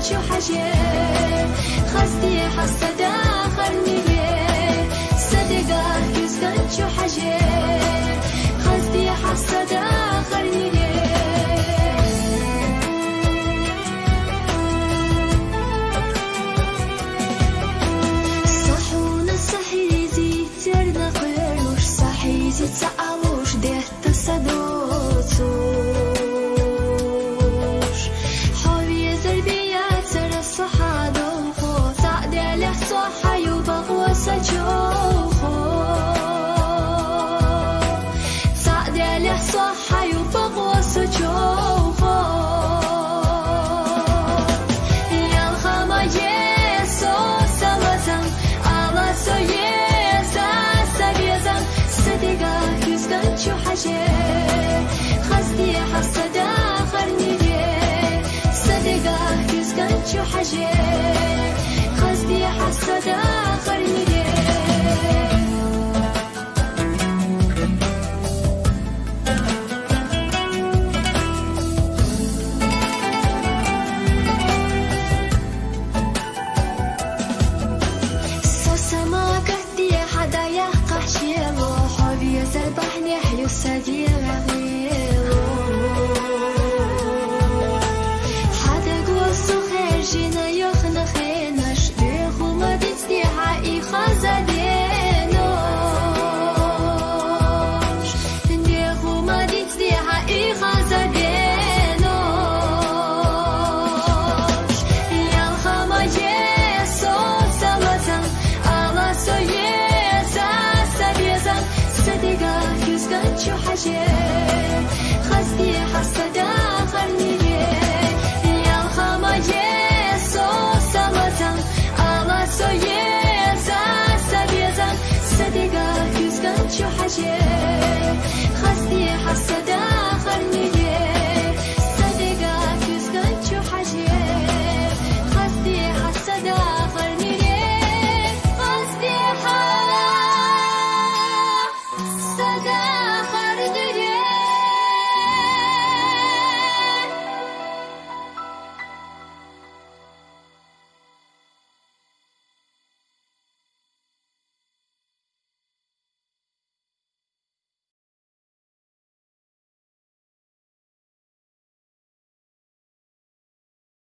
شو حاجة خستي حسدا خرنيه صدقة يسكن شو حاجة خستي حسدا خرنيه صحونا صحيزي ترنا قروش صحيزي تعالوش ده تصدوتوش حوي تربية ترى الصحادو خو تعدل صحة يبغوا سجوخو تعدل صحة يبغوا سجوخو يا الخما يسو سلازم على سويزا سبيزم صدقة يسكن شو حاجة خستي حسدا خرنيه صدقة يسكن شو حاجة خستي حسدا خرنيه